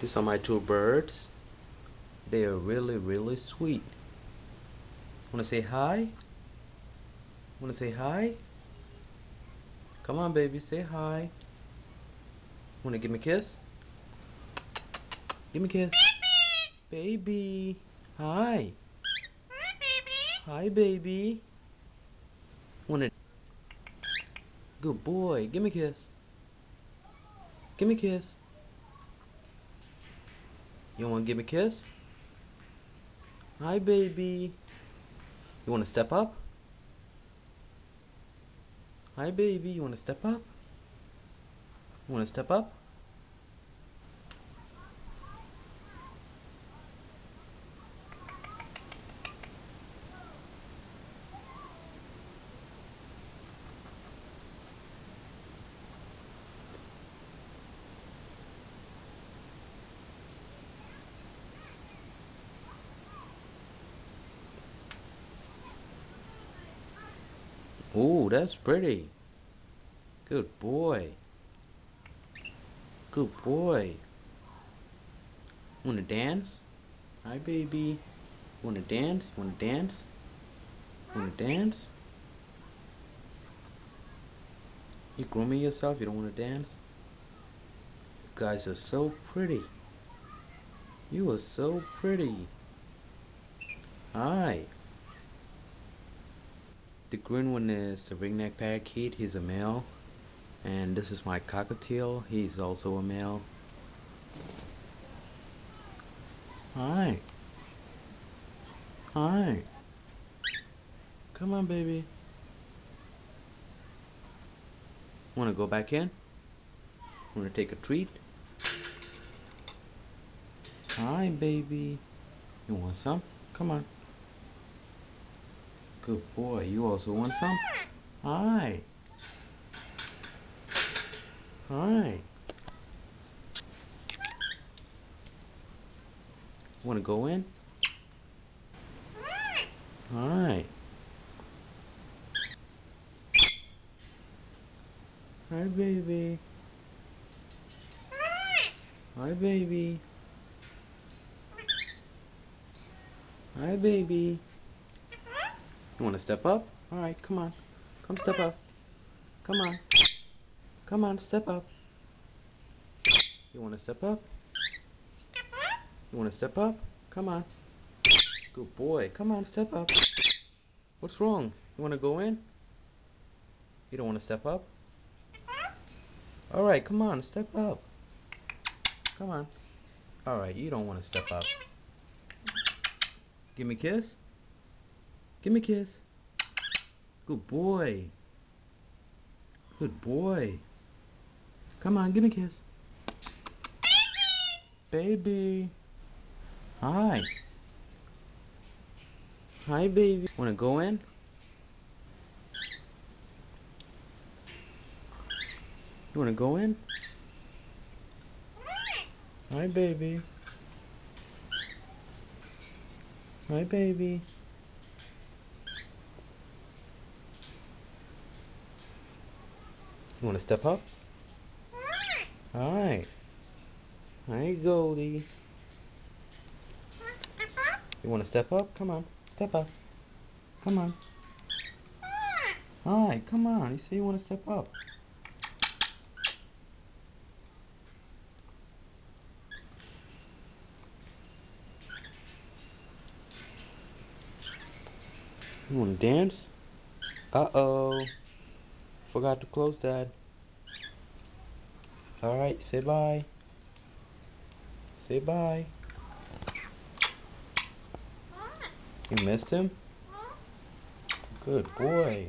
These are my two birds. They are really sweet. Wanna say hi? Wanna say hi? Come on, baby, say hi. Wanna give me a kiss? Give me a kiss. Baby. Hi. Hi, baby. Wanna? Good boy. Give me a kiss. Give me a kiss. You wanna give me a kiss? Hi, baby. You wanna step up? Hi, baby. You wanna step up? You wanna step up? Ooh, that's pretty. Good boy. Good boy. Wanna dance? Hi, baby. Wanna dance? Wanna dance? Wanna dance? You grooming yourself? You don't wanna dance? You guys are so pretty. You are so pretty. Hi. The green one is the ringneck parakeet. He's a male. And this is my cockatiel. He's also a male. Hi. Hi. Come on, baby. Wanna go back in? Wanna take a treat? Hi, baby. You want some? Come on. Good boy. You also want some? Hi. Hi. Wanna go in? Hi. Hi, baby. Hi, baby. Hi, baby. You wanna step up? Alright, come on. Come step up. Come on. Come on, step up. You wanna step up? You wanna step up? Come on. Good boy. Come on, step up. What's wrong? You wanna go in? You don't wanna step up? Alright, come on, step up. Come on. Alright, you don't wanna step up. Give me a kiss. Give me a kiss. Good boy. Good boy. Come on, give me a kiss. Baby. Hi. Hi, baby. Wanna go in? You wanna go in? Hi, baby. Hi, baby. You wanna step up? Hi. Hi, Goldie. You wanna step up? Come on, step up. Come on. Hi, come on. You say you wanna step up. You wanna dance? Uh-oh. Forgot to close that. Alright, say bye. Say bye. You missed him? Good boy.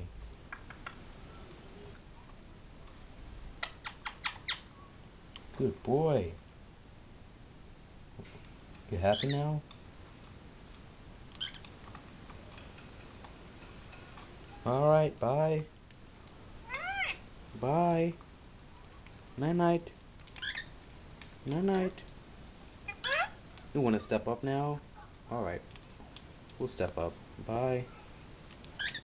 Good boy. You happy now? Alright, bye. Bye. Night night. Night night. You wanna step up now? Alright. We'll step up. Bye.